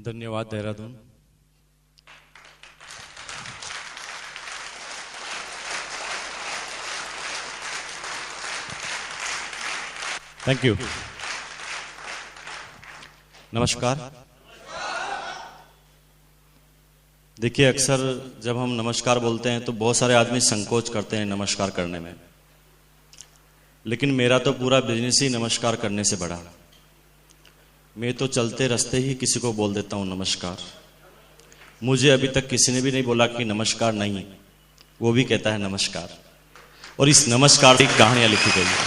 धन्यवाद Dehradun. Thank you. नमस्कार। देखिए, अक्सर जब हम नमस्कार बोलते हैं तो बहुत सारे आदमी संकोच करते हैं नमस्कार करने में, लेकिन मेरा तो पूरा बिजनेस ही नमस्कार करने से बढ़ा। मैं तो चलते रास्ते ही किसी को बोल देता हूं नमस्कार। मुझे अभी तक किसी ने भी नहीं बोला कि नमस्कार नहीं, वो भी कहता है नमस्कार। और इस नमस्कार की कहानियां लिखी गई है।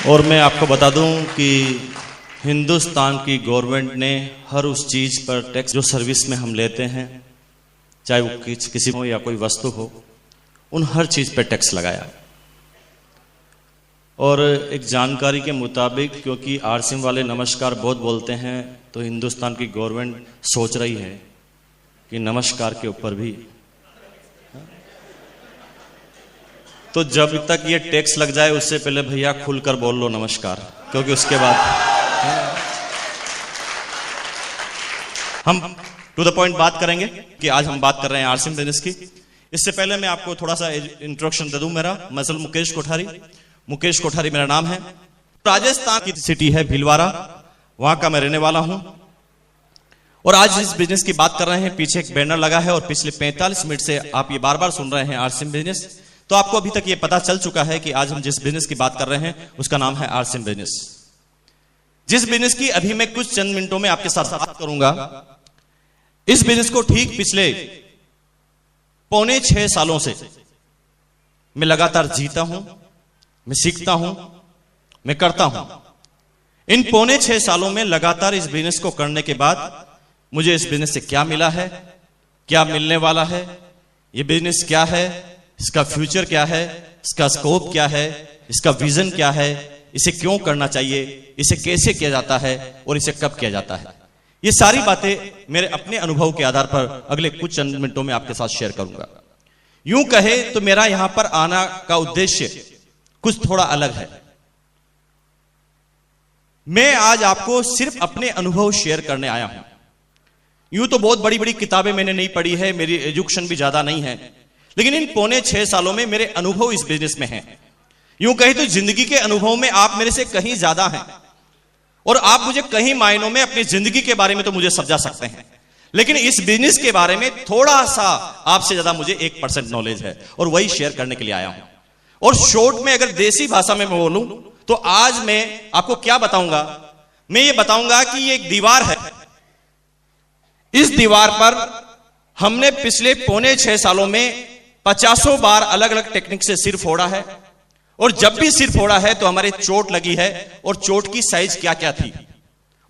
और मैं आपको बता दूं कि हिंदुस्तान की गवर्नमेंट ने हर उस चीज पर टैक्स जो सर्विस में हम लेते हैं, चाहे वो किसी हो या कोई वस्तु हो, उन हर चीज पर टैक्स लगाया। और एक जानकारी के मुताबिक, क्योंकि आरसीएम वाले नमस्कार बहुत बोलते हैं, तो हिंदुस्तान की गवर्नमेंट सोच रही है कि नमस्कार के ऊपर भी, तो जब तक ये टैक्स लग जाए उससे पहले भैया खुलकर बोल लो नमस्कार, क्योंकि उसके बाद हम टू द पॉइंट बात करेंगे कि आज हम बात कर रहे हैं आरसीएम बिजनेस की। इससे पहले मैं आपको थोड़ा सा इंट्रोडक्शन दे दूं। मेरा मसल मुकेश कोठारी मेरा नाम है। राजस्थान की सिटी है भीलवाड़ा, वहां का मैं रहने वाला हूं। और आज इस बिजनेस की बात कर रहे हैं। पीछे एक बैनर लगा है और पिछले 45 मिनट से आप ये बार बार सुन रहे हैं आरसीएम बिजनेस। तो आपको अभी तक ये पता चल चुका है कि आज हम जिस बिजनेस की बात कर रहे हैं उसका नाम है आरसीएम बिजनेस। जिस बिजनेस की अभी मैं कुछ चंद मिनटों में आपके साथ बात करूंगा, इस बिजनेस को ठीक पिछले 5.25 सालों से मैं लगातार जीता हूं, मैं सीखता हूं, मैं करता हूं। इन 5.25 सालों में लगातार इस बिजनेस को करने के बाद मुझे इस बिजनेस से क्या मिला है, क्या मिलने वाला है, यह बिजनेस क्या है, इसका फ्यूचर क्या है, इसका स्कोप क्या है, इसका विजन क्या है, इसे क्यों करना चाहिए, इसे कैसे किया जाता है और इसे कब किया जाता है, ये सारी बातें मेरे अपने अनुभव के आधार पर अगले कुछ चंद मिनटों में आपके साथ शेयर करूंगा। यूं कहे तो मेरा यहां पर आना का उद्देश्य कुछ थोड़ा अलग है। मैं आज आपको सिर्फ अपने अनुभव शेयर करने आया हूं। यूं तो बहुत बड़ी बड़ी किताबें मैंने नहीं पढ़ी है, मेरी एजुकेशन भी ज्यादा नहीं है, लेकिन इन 5.25 सालों में मेरे अनुभव इस बिजनेस में हैं। यूं कहे तो जिंदगी के अनुभव में आप मेरे से कहीं ज्यादा हैं और आप मुझे कहीं मायनों में अपनी जिंदगी के बारे में तो मुझे समझा सकते हैं, लेकिन इस बिजनेस के बारे में थोड़ा सा आपसे ज्यादा मुझे 1% नॉलेज है और वही शेयर करने के लिए आया हूं। और शॉर्ट में अगर देसी भाषा में मैं बोलूं तो आज मैं आपको क्या बताऊंगा, मैं ये बताऊंगा कि ये एक दीवार है। इस दीवार पर हमने पिछले 5.25 सालों में 50 बार अलग अलग टेक्निक से सिर फोड़ा है और जब भी सिर फोड़ा है तो हमारे चोट लगी है और चोट की साइज क्या क्या थी।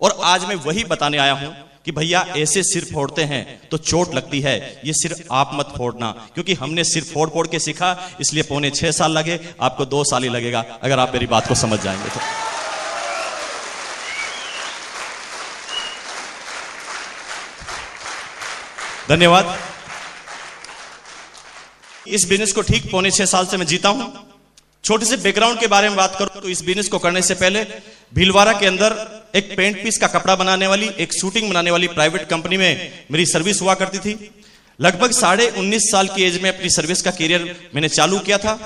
और आज मैं वही बताने आया हूं कि भैया ऐसे सिर फोड़ते हैं तो चोट लगती है, ये सिर्फ आप मत फोड़ना, क्योंकि हमने सिर फोड़ फोड़ के सीखा, इसलिए 5.25 साल लगे, आपको 2 साल ही लगेगा अगर आप मेरी बात को समझ जाएंगे तो। धन्यवाद। इस बिजनेस को ठीक 5.25 साल से मैं जीता हूं। छोटे से बैकग्राउंड के बारे में बात करूं तो इस बिजनेस को करने से पहले भीलवाड़ा के अंदर एक पेंट पीस का कपड़ा बनाने वाली, एक शूटिंग बनाने वाली प्राइवेट कंपनी में मेरी सर्विस हुआ करती थी। लगभग 19.5 साल की एज में अपनी सर्विस का कैरियर मैंने चालू किया था।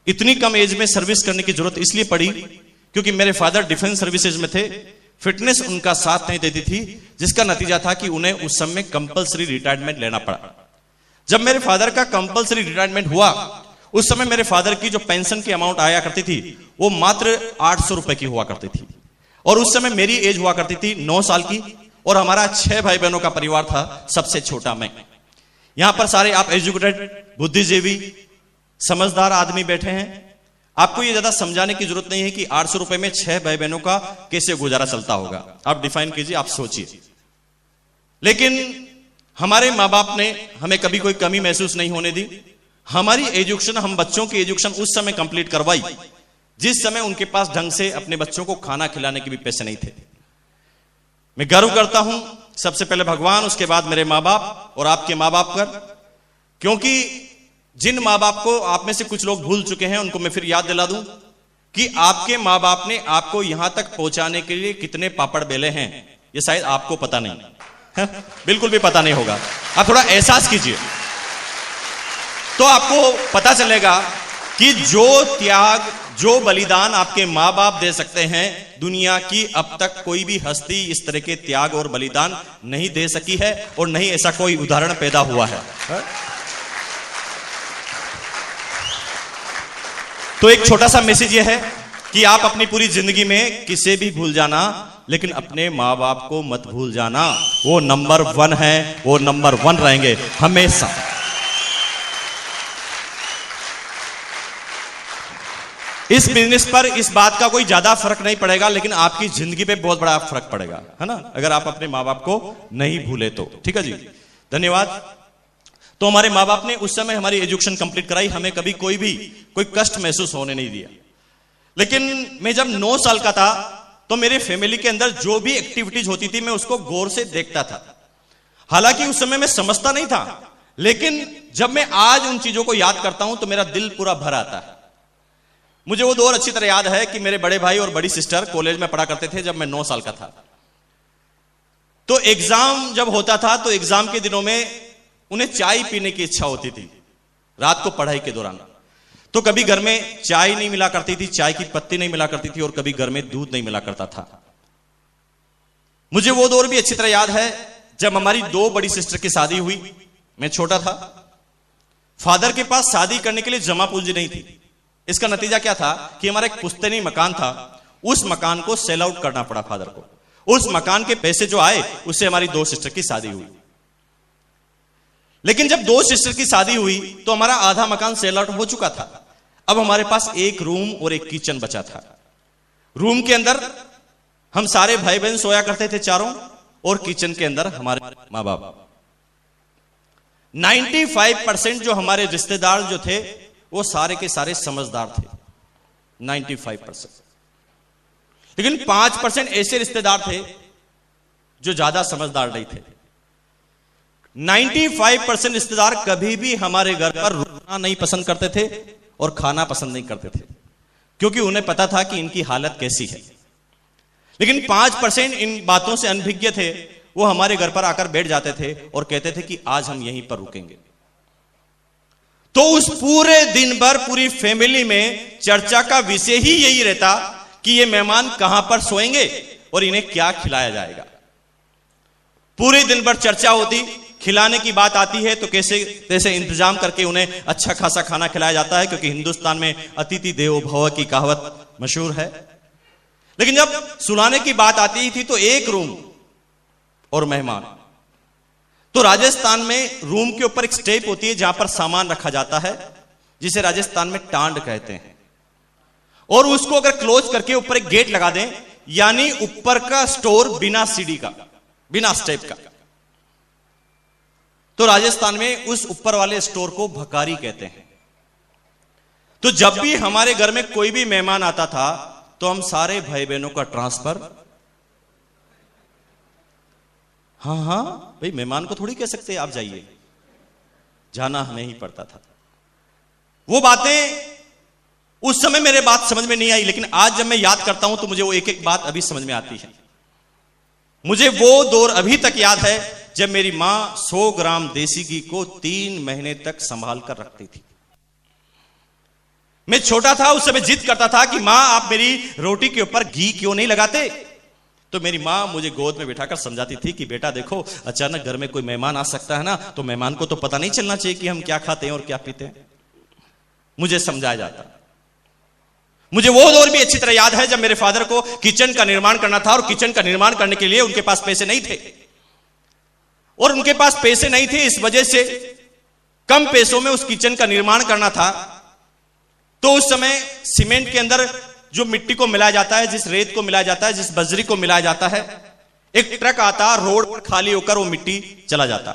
इतनी कम एज में सर्विस करने की जरूरत इसलिए पड़ी क्योंकि मेरे फादर डिफेंस सर्विसेज में थे। फिटनेस उनका साथ नहीं देती थी, जिसका नतीजा था कि उन्हें उस समय कंपल्सरी रिटायरमेंट लेना पड़ा। जब मेरे फादर का कंपल्सरी रिटायरमेंट हुआ, उस समय मेरे फादर की जो पेंशन की अमाउंट आया करती थी वो मात्र 800 रुपए की हुआ करती थी। और उस समय मेरी एज हुआ करती थी 9 साल की और हमारा 6 भाई बहनों का परिवार था, सबसे छोटा मैं। यहां पर सारे आप एजुकेटेड, बुद्धिजीवी, समझदार आदमी बैठे हैं। आपको ये ज्यादा समझाने की जरूरत नहीं है कि 800 रुपए में 6 भाई बहनों का कैसे गुजारा चलता होगा। आप डिफाइन कीजिए, आप सोचिए। लेकिन हमारे माँ बाप ने हमें कभी कोई कमी महसूस नहीं होने दी। हमारी एजुकेशन, हम बच्चों की एजुकेशन उस समय कंप्लीट करवाई जिस समय उनके पास ढंग से अपने बच्चों को खाना खिलाने के भी पैसे नहीं थे। मैं गर्व करता हूं सबसे पहले भगवान, उसके बाद मेरे माँ बाप और आपके माँ बाप पर, क्योंकि जिन माँ बाप को आप में से कुछ लोग भूल चुके हैं उनको मैं फिर याद दिला दूं कि आपके मां बाप ने आपको यहां तक पहुंचाने के लिए कितने पापड़ बेले हैं, ये शायद आपको पता नहीं है, बिल्कुल भी पता नहीं होगा। आप थोड़ा एहसास कीजिए तो आपको पता चलेगा कि जो त्याग, जो बलिदान आपके मां बाप दे सकते हैं, दुनिया की अब तक कोई भी हस्ती इस तरह के त्याग और बलिदान नहीं दे सकी है और नहीं ऐसा कोई उदाहरण पैदा हुआ है। तो एक छोटा सा मैसेज यह है कि आप अपनी पूरी जिंदगी में किसे भी भूल जाना, लेकिन अपने मां बाप को मत भूल जाना। वो नंबर 1 है, वो नंबर 1 रहेंगे हमेशा। इस बिजनेस पर इस बात का कोई ज्यादा फर्क नहीं पड़ेगा, लेकिन आपकी जिंदगी पे बहुत बड़ा फर्क पड़ेगा, है ना, अगर आप अपने मां बाप को नहीं भूले तो। ठीक है जी, धन्यवाद। तो हमारे मां बाप ने उस समय हमारी एजुकेशन कंप्लीट कराई, हमें कभी कोई कष्ट महसूस होने नहीं दिया। लेकिन मैं जब 9 साल का था तो मेरे फैमिली के अंदर जो भी एक्टिविटीज होती थी मैं उसको गौर से देखता था। हालांकि उस समय मैं समझता नहीं था, लेकिन जब मैं आज उन चीजों को याद करता हूं तो मेरा दिल पूरा भर आता है। मुझे वो दौर अच्छी तरह याद है कि मेरे बड़े भाई और बड़ी सिस्टर कॉलेज में पढ़ा करते थे जब मैं 9 साल का था। तो एग्जाम जब होता था तो एग्जाम के दिनों में उन्हें चाय पीने की इच्छा होती थी रात को पढ़ाई के दौरान। तो कभी घर में चाय नहीं मिला करती थी, चाय की पत्ती नहीं मिला करती थी, और कभी घर में दूध नहीं मिला करता था। मुझे वो दौर भी अच्छी तरह याद है जब हमारी 2 बड़ी सिस्टर की शादी हुई। मैं छोटा था, फादर के पास शादी करने के लिए जमा पूंजी नहीं थी। इसका नतीजा क्या था कि हमारा एक पुश्तैनी मकान था, उस मकान को सेल आउट करना पड़ा फादर को। उस मकान के पैसे जो आए उससे हमारी 2 सिस्टर की शादी हुई। लेकिन जब 2 सिस्टर की शादी हुई तो हमारा आधा मकान सेल आउट हो चुका था। अब हमारे पास एक रूम और एक किचन बचा था। रूम के अंदर हम सारे भाई बहन सोया करते थे चारों, और किचन के अंदर हमारे मां बाप। 95% जो हमारे रिश्तेदार जो थे वो सारे के सारे समझदार थे, 95%। लेकिन 5% ऐसे रिश्तेदार थे जो ज्यादा समझदार नहीं थे। 95% रिश्तेदार कभी भी हमारे घर पर रुकना नहीं पसंद करते थे और खाना पसंद नहीं करते थे, क्योंकि उन्हें पता था कि इनकी हालत कैसी है। लेकिन 5% इन बातों से अनभिज्ञ थे, वो हमारे घर पर आकर बैठ जाते थे और कहते थे कि आज हम यहीं पर रुकेंगे। तो उस पूरे दिन भर पूरी फैमिली में चर्चा का विषय ही यही रहता कि ये मेहमान कहां पर सोएंगे और इन्हें क्या खिलाया जाएगा। पूरे दिन भर चर्चा होती, खिलाने की बात आती है तो कैसे इंतजाम करके उन्हें अच्छा खासा खाना खिलाया जाता है, क्योंकि हिंदुस्तान में अतिथि देवो भव की कहावत मशहूर है। लेकिन जब सुलाने की बात आती थी तो एक रूम और मेहमान। तो राजस्थान में रूम के ऊपर एक स्टेप होती है जहां पर सामान रखा जाता है, जिसे राजस्थान में टांड कहते हैं, और उसको अगर क्लोज करके ऊपर एक गेट लगा दें, यानी ऊपर का स्टोर बिना सीढ़ी का, बिना स्टेप का, तो राजस्थान में उस ऊपर वाले स्टोर को भकारी कहते हैं। तो जब भी हमारे घर में कोई भी मेहमान आता था तो हम सारे भाई बहनों का ट्रांसफर, हाँ भाई मेहमान को थोड़ी कह सकते आप जाइए, जाना हमें ही पड़ता था। वो बातें उस समय मेरे बात समझ में नहीं आई, लेकिन आज जब मैं याद करता हूं तो मुझे वो एक एक बात अभी समझ में आती है। मुझे वो दौर अभी तक याद है जब मेरी मां 100 ग्राम देसी घी को 3 महीने तक संभाल कर रखती थी। मैं छोटा था, उस समय जिद करता था कि मां आप मेरी रोटी के ऊपर घी क्यों नहीं लगाते। तो मेरी मां मुझे गोद में बिठाकर समझाती थी कि बेटा देखो, अचानक घर में कोई मेहमान आ सकता है ना, तो मेहमान को तो पता नहीं चलना चाहिए कि हम क्या खाते हैं और क्या पीते हैं। मुझे समझाया जाता। मुझे वो दौर भी अच्छी तरह याद है जब मेरे फादर को किचन का निर्माण करना था, और किचन का निर्माण करने के लिए उनके पास पैसे नहीं थे, और उनके पास पैसे नहीं थे इस वजह से कम पैसों में उस किचन का निर्माण करना था। तो उस समय सीमेंट के अंदर जो मिट्टी को मिलाया जाता है, जिस रेत को मिलाया जाता है, जिस बजरी को मिलाया जाता है, एक ट्रक आता, रोड पर खाली होकर वो मिट्टी चला जाता।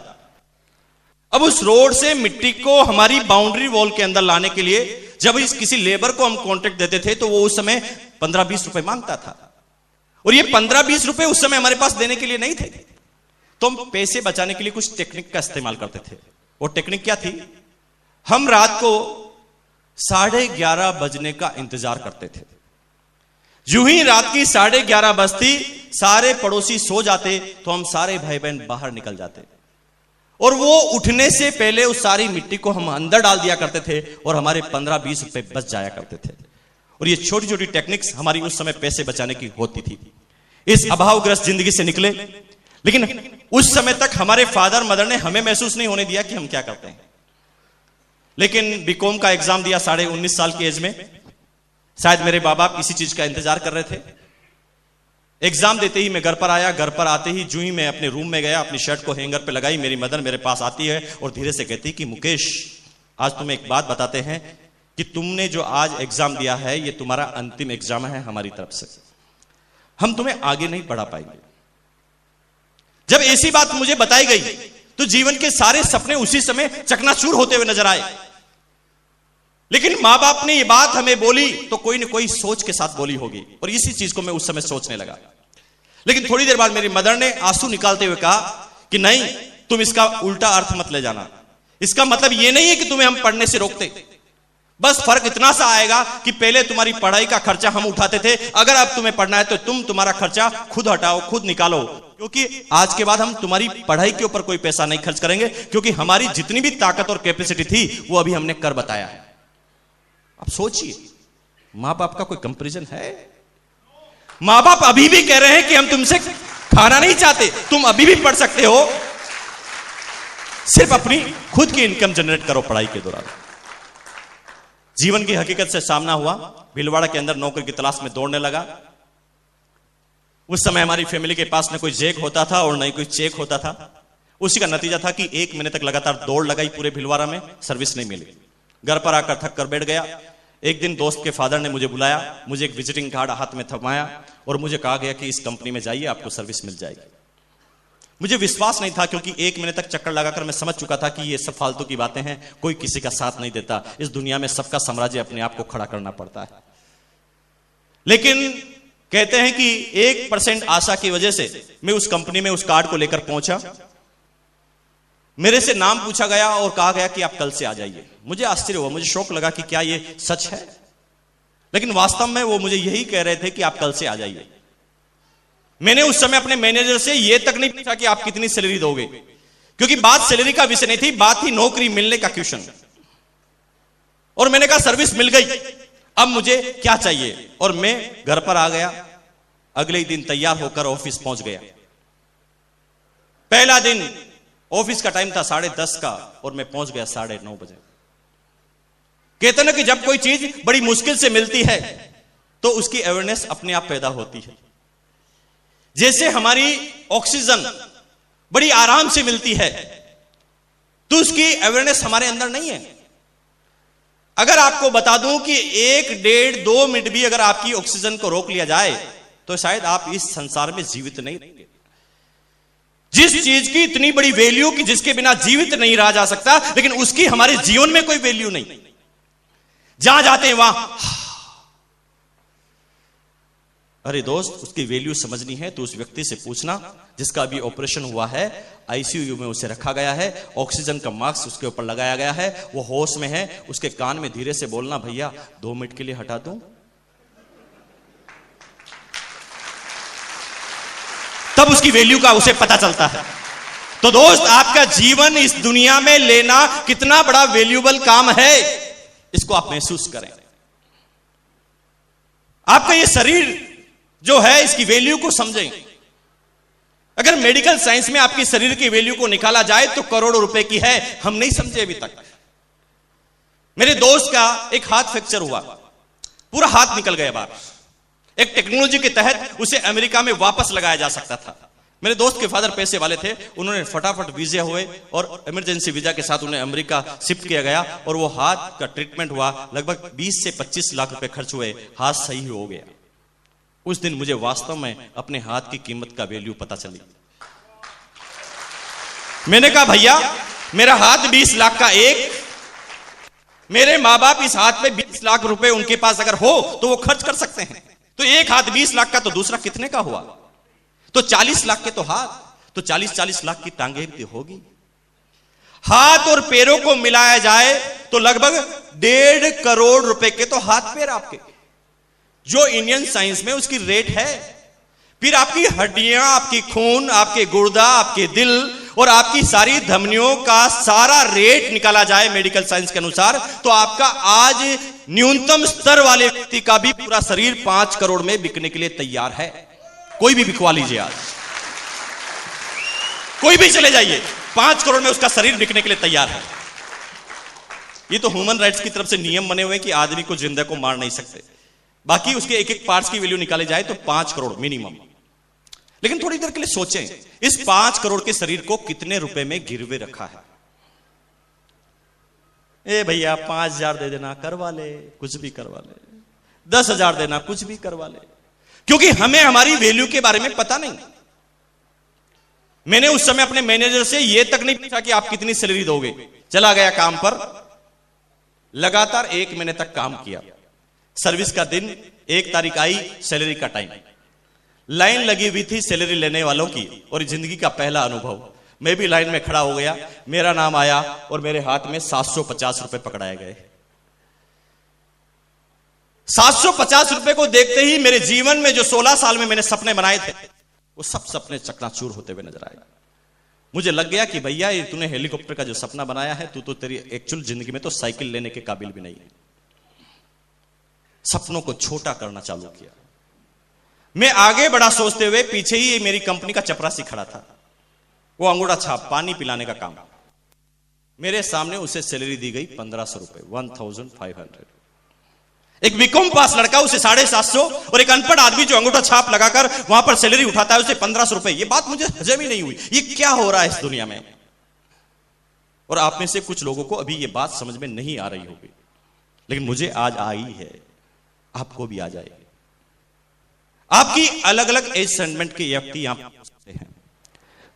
अब उस रोड से मिट्टी को हमारी बाउंड्री वॉल के अंदर लाने के लिए जब किसी लेबर को हम कॉन्ट्रैक्ट देते थे तो वो उस समय 15-20 रुपए मांगता था, और ये 15-20 रुपए उस समय हमारे पास देने के लिए नहीं थे। तो हम पैसे बचाने के लिए कुछ टेक्निक का इस्तेमाल करते थे। वो टेक्निक क्या थी? हम रात को 11:30 बजने का इंतजार करते थे। यूं ही रात की 11:30 बजती, सारे पड़ोसी सो जाते तो हम सारे भाई बहन बाहर निकल जाते और वो उठने से पहले उस सारी मिट्टी को हम अंदर डाल दिया करते थे और हमारे 15-20 रुपए बच जाया करते थे। और ये छोटी छोटी टेक्निक्स हमारी उस समय पैसे बचाने की होती थी। इस अभावग्रस्त जिंदगी से निकले, लेकिन उस समय तक हमारे फादर मदर ने हमें महसूस नहीं होने दिया कि हम क्या करते हैं। लेकिन बीकॉम का एग्जाम दिया 19.5 साल की एज में। शायद मेरे बाप बाप इसी चीज का इंतजार कर रहे थे। एग्जाम देते ही मैं घर पर आया। घर पर आते ही जो ही मैं अपने रूम में गया, अपनी शर्ट को हैंगर पे लगाई, मेरी मदर मेरे पास आती है और धीरे से कहती कि मुकेश, आज तुम्हें एक बात बताते हैं कि तुमने जो आज एग्जाम दिया है ये तुम्हारा अंतिम एग्जाम है हमारी तरफ से, हम तुम्हें आगे नहीं बढ़ा पाएंगे। जब ऐसी बात मुझे बताई गई तो जीवन के सारे सपने उसी समय चकनाचूर होते हुए नजर आए। लेकिन मां बाप ने ये बात हमें बोली तो कोई ना कोई सोच के साथ बोली होगी, और इसी चीज को मैं उस समय सोचने लगा। लेकिन थोड़ी देर बाद मेरी मदर ने आंसू निकालते हुए कहा कि नहीं, तुम इसका उल्टा अर्थ मत ले जाना। इसका मतलब ये नहीं है कि तुम्हें हम पढ़ने से रोकते, बस फर्क इतना सा आएगा कि पहले तुम्हारी पढ़ाई का खर्चा हम उठाते थे, अगर अब तुम्हें पढ़ना है तो तुम तुम्हारा खर्चा खुद हटाओ, खुद निकालो, क्योंकि आज के बाद हम तुम्हारी पढ़ाई के ऊपर कोई पैसा नहीं खर्च करेंगे, क्योंकि हमारी जितनी भी ताकत और कैपेसिटी थी वो अभी हमने कर बताया है। अब सोचिए, मां बाप का कोई कंपैरिजन है? मां बाप अभी भी कह रहे हैं कि हम तुमसे खाना नहीं चाहते, तुम अभी भी पढ़ सकते हो, सिर्फ अपनी खुद की इनकम जनरेट करो पढ़ाई के दौरान। जीवन की हकीकत से सामना हुआ। भीलवाड़ा के अंदर नौकरी की तलाश में दौड़ने लगा। उस समय हमारी फैमिली के पास न कोई जेक होता था और न ही कोई चेक होता था। उसी का नतीजा था कि 1 महीने तक लगातार दौड़ लगाई पूरे भीलवाड़ा में, सर्विस नहीं मिली। घर पर आकर थक कर बैठ गया। एक दिन दोस्त के फादर ने मुझे बुलाया, मुझे एक विजिटिंग कार्ड हाथ में थमाया और मुझे कहा गया कि इस कंपनी में जाइए, आपको सर्विस मिल जाएगी। मुझे विश्वास नहीं था, क्योंकि 1 महीने तक चक्कर लगाकर मैं समझ चुका था कि ये सब फालतू की बातें हैं, कोई किसी का साथ नहीं देता। इस दुनिया में सबका साम्राज्य अपने आप को खड़ा करना पड़ता है। लेकिन कहते हैं कि 1% आशा की वजह से मैं उस कंपनी में उस कार्ड को लेकर पहुंचा। मेरे से नाम पूछा गया और कहा गया कि आप कल से आ जाइए। मुझे आश्चर्य हुआ, मुझे शौक लगा कि क्या ये सच है, लेकिन वास्तव में वो मुझे यही कह रहे थे कि आप कल से आ जाइए। मैंने उस समय अपने मैनेजर से यह तक नहीं पूछा कि आप कितनी सैलरी दोगे, क्योंकि बात सैलरी का विषय नहीं थी, बात थी नौकरी मिलने का क्वेश्चन। और मैंने कहा सर्विस मिल गई, अब मुझे क्या चाहिए, और मैं घर पर आ गया। अगले ही दिन तैयार होकर ऑफिस पहुंच गया। पहला दिन ऑफिस का टाइम था 10:30 का और मैं पहुंच गया 9:30 बजे। कहते ना कि जब कोई चीज बड़ी मुश्किल से मिलती है तो उसकी अवेयरनेस अपने आप पैदा होती है। जैसे हमारी ऑक्सीजन बड़ी आराम से मिलती है तो उसकी अवेयरनेस हमारे अंदर नहीं है। अगर आपको बता दूं कि 1, 1.5, 2 मिनट भी अगर आपकी ऑक्सीजन को रोक लिया जाए तो शायद आप इस संसार में जीवित नहीं रहेंगे। जिस चीज की इतनी बड़ी वैल्यू कि जिसके बिना जीवित नहीं रहा जा सकता, लेकिन उसकी हमारे जीवन में कोई वैल्यू नहीं। जहां जाते हैं वहां, अरे दोस्त, उसकी वैल्यू समझनी है तो उस व्यक्ति से पूछना जिसका अभी ऑपरेशन हुआ है, आईसीयू में उसे रखा गया है, ऑक्सीजन का मास्क उसके ऊपर लगाया गया है, वो होश में है। उसके कान में धीरे से बोलना, भैया 2 मिनट के लिए हटा दूं, तब उसकी वैल्यू का उसे पता चलता है। तो दोस्त, आपका जीवन इस दुनिया में लेना कितना बड़ा वैल्यूबल काम है, इसको आप महसूस करें। आपका ये शरीर जो है, इसकी वैल्यू को समझें। अगर मेडिकल साइंस में आपकी शरीर की वैल्यू को निकाला जाए तो करोड़ों रुपए की है, हम नहीं समझे अभी तक। मेरे दोस्त का एक हाथ फ्रैक्चर हुआ, पूरा हाथ निकल गया बाहर। एक टेक्नोलॉजी के तहत उसे अमेरिका में वापस लगाया जा सकता था। मेरे दोस्त के फादर पैसे वाले थे, उन्होंने फटाफट वीजा हुए और इमरजेंसी वीजा के साथ उन्हें अमेरिका शिफ्ट किया गया और वो हाथ का ट्रीटमेंट हुआ। लगभग 20 से 25 लाख रुपए खर्च हुए, हाथ सही हो गया। उस दिन मुझे वास्तव में अपने हाथ की कीमत का वैल्यू पता चली। मैंने कहा, भैया मेरा हाथ 20 लाख का एक, मेरे मां बाप इस हाथ पे 20 लाख रुपए उनके पास अगर हो तो वो खर्च कर सकते हैं, तो एक हाथ 20 लाख का तो दूसरा कितने का हुआ? तो 40 लाख के तो हाथ, तो 40-40 लाख की टांगे भी होगी। हाथ और पैरों को मिलाया जाए तो लगभग 1.5 करोड़ रुपए के तो हाथ पैर आपके। जो इंडियन साइंस में उसकी रेट है। फिर आपकी हड्डियां, आपकी खून, आपके गुर्दा, आपके दिल और आपकी सारी धमनियों का सारा रेट निकाला जाए मेडिकल साइंस के अनुसार, तो आपका आज न्यूनतम स्तर वाले व्यक्ति का भी पूरा शरीर 5 करोड़ में बिकने के लिए तैयार है। कोई भी बिकवा लीजिए, आज कोई भी चले जाइए, 5 करोड़ में उसका शरीर बिकने के लिए तैयार है। ये तो ह्यूमन राइट्स की तरफ से नियम बने हुए हैं कि आदमी को जिंदा को मार नहीं सकते, बाकी उसके एक एक पार्ट्स की वैल्यू निकाले जाए तो 5 करोड़ मिनिमम। लेकिन थोड़ी देर के लिए सोचें, इस 5 करोड़ के शरीर को कितने रुपए में गिरवे रखा है? ए भैया 5,000 दे देना, करवा ले, कुछ भी करवा ले, 10,000 देना, कुछ भी करवा ले, क्योंकि हमें हमारी वैल्यू के बारे में पता नहीं। मैंने उस समय अपने मैनेजर से यह तक नहीं पूछा कि आप कितनी सैलरी दोगे, चला गया काम पर, लगातार 1 महीने तक काम किया। सर्विस का दिन, 1 तारीख आई, सैलरी का टाइम, लाइन लगी हुई थी सैलरी लेने वालों की, और जिंदगी का पहला अनुभव, मैं भी लाइन में खड़ा हो गया, मेरा नाम आया और मेरे हाथ में 750 रुपए पकड़ाए गए। 750 रुपए को देखते ही मेरे जीवन में जो 16 साल में मैंने सपने बनाए थे, वो सब सपने चकनाचूर होते हुए नजर आए। मुझे लग गया कि भैया ये तूने हेलीकॉप्टर का जो सपना बनाया है, तू तो तेरी एक्चुअल जिंदगी में तो साइकिल लेने के काबिल भी नहीं है। सपनों को छोटा करना चालू किया। मैं आगे बढ़ा सोचते हुए, पीछे ही मेरी कंपनी का चपरासी खड़ा था, वो अंगूठा छाप पानी पिलाने का काम। मेरे सामने उसे सैलरी दी गई 1500 रुपए, 1500। एक बीकॉम पास लड़का उसे 750, और एक अनपढ़ आदमी जो अंगूठा छाप लगाकर वहां पर सैलरी उठाता है उसे 1500 रुपए। ये बात मुझे हजम ही नहीं हुई, ये क्या हो रहा है इस दुनिया में। और आप में से कुछ लोगों को अभी ये बात समझ में नहीं आ रही होगी, लेकिन मुझे आज आई है, आपको भी आ जाएगी। आपकी अलग अलग एज सेगमेंट के व्यक्ति यहां पर सकते हैं।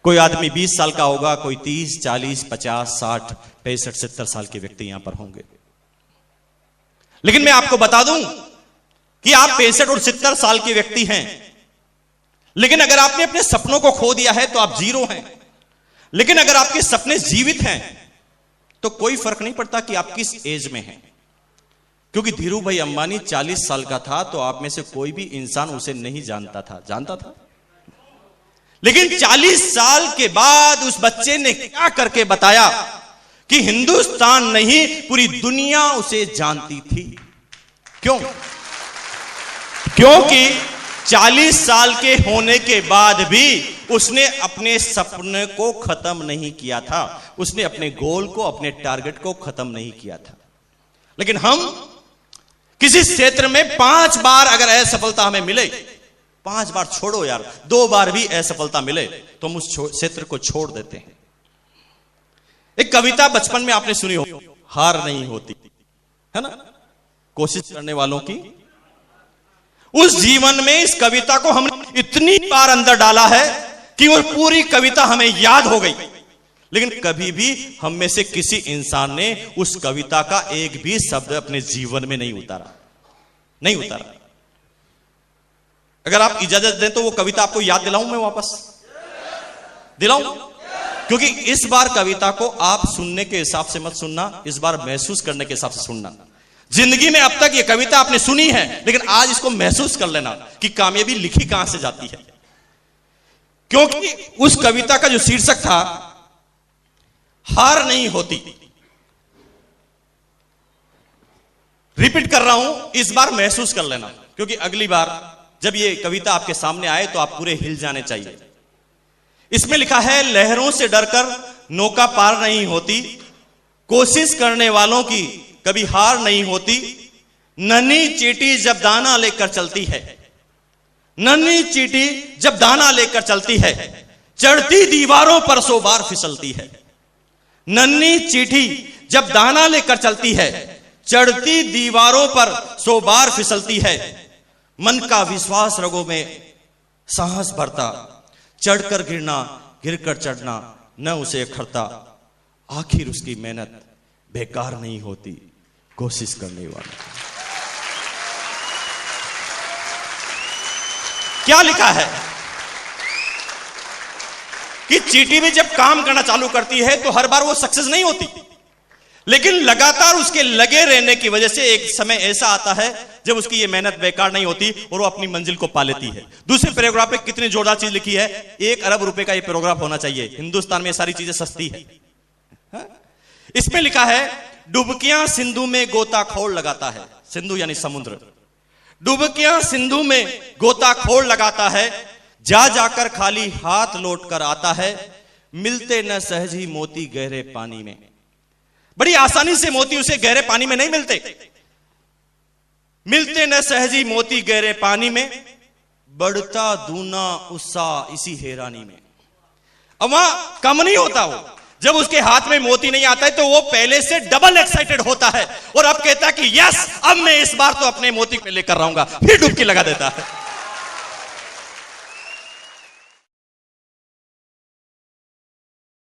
कोई आदमी 20 साल का होगा, कोई 30, 40, 50, 60, 65, 70 साल के व्यक्ति यहां पर होंगे। लेकिन मैं आपको बता दूं कि आप 65 और 70 साल के व्यक्ति हैं, लेकिन अगर आपने अपने सपनों को खो दिया है तो आप जीरो हैं। लेकिन अगर आपके सपने जीवित हैं तो कोई फर्क नहीं पड़ता कि आप किस एज में हैं, क्योंकि धीरू भाई अंबानी 40 साल का था तो आप में से कोई भी इंसान उसे नहीं जानता था, जानता था। लेकिन 40 साल के बाद उस बच्चे ने क्या करके बताया कि हिंदुस्तान नहीं पूरी दुनिया उसे जानती थी। क्यों? क्योंकि 40 साल के होने के बाद भी उसने अपने सपने को खत्म नहीं किया था, उसने अपने गोल को, अपने टारगेट को खत्म नहीं किया था। लेकिन हम किसी क्षेत्र में 5 बार अगर असफलता हमें मिले, 5 बार छोड़ो यार, 2 बार भी असफलता मिले तो हम उस क्षेत्र को छोड़ देते हैं। एक कविता बचपन में आपने सुनी हो, हार नहीं होती, है ना, कोशिश करने वालों की। उस जीवन में इस कविता को हमने इतनी बार अंदर डाला है कि वो पूरी कविता हमें याद हो गई, लेकिन कभी भी हम में से किसी इंसान ने उस कविता का एक भी शब्द अपने जीवन में नहीं उतारा, नहीं उतारा। अगर आप इजाजत दें तो वो कविता आपको याद दिलाऊं, मैं वापस दिलाऊं, क्योंकि इस बार कविता को आप सुनने के हिसाब से मत सुनना, इस बार महसूस करने के हिसाब से सुनना। जिंदगी में अब तक ये कविता आपने सुनी है, लेकिन आज इसको महसूस कर लेना कि कामयाबी लिखी कहां से जाती है। क्योंकि उस कविता का जो शीर्षक था, हार नहीं होती। रिपीट कर रहा हूं, इस बार महसूस कर लेना, क्योंकि अगली बार जब ये कविता आपके सामने आए तो आप पूरे हिल जाने चाहिए। इसमें लिखा है, लहरों से डरकर नौका पार नहीं होती, कोशिश करने वालों की कभी हार नहीं होती। नन्ही चींटी जब दाना लेकर चलती है, नन्ही चींटी जब दाना लेकर चलती है, चढ़ती दीवारों पर 100 बार फिसलती है। नन्ही चींटी जब दाना लेकर चलती है, चढ़ती दीवारों पर 100 बार फिसलती है। मन का विश्वास रगों में साहस भरता, चढ़कर गिरना, गिरकर चढ़ना न उसे अखरता। आखिर उसकी मेहनत बेकार नहीं होती, कोशिश करने वाला। क्या लिखा है कि चींटी भी जब काम करना चालू करती है तो हर बार वो सक्सेस नहीं होती, लेकिन लगातार उसके लगे रहने की वजह से एक समय ऐसा आता है जब उसकी ये मेहनत बेकार नहीं होती और वो अपनी मंजिल को पा लेती है। दूसरे पैराग्राफ पे कितनी जोरदार चीज लिखी है, 1 अरब रुपए का ये पैराग्राफ होना चाहिए। हिंदुस्तान में ये सारी चीजें सस्ती है। इसमें लिखा है, डुबकियां सिंधु में गोताखोर लगाता है। सिंधु यानी समुद्र। डुबकियां सिंधु में गोताखोर लगाता है, जा जाकर खाली हाथ लौट कर आता है, मिलते न सहज ही मोती गहरे पानी में। बड़ी आसानी से मोती उसे गहरे पानी में नहीं मिलते। मिलते न सहजी मोती गहरे पानी में, बढ़ता दूना उत्साह इसी हैरानी में। अब वहां कम नहीं होता वो, जब उसके हाथ में मोती नहीं आता है तो वो पहले से डबल एक्साइटेड होता है और अब कहता है कि यस, अब मैं इस बार तो अपने मोती पे लेकर रहूंगा। फिर डुबकी लगा देता है।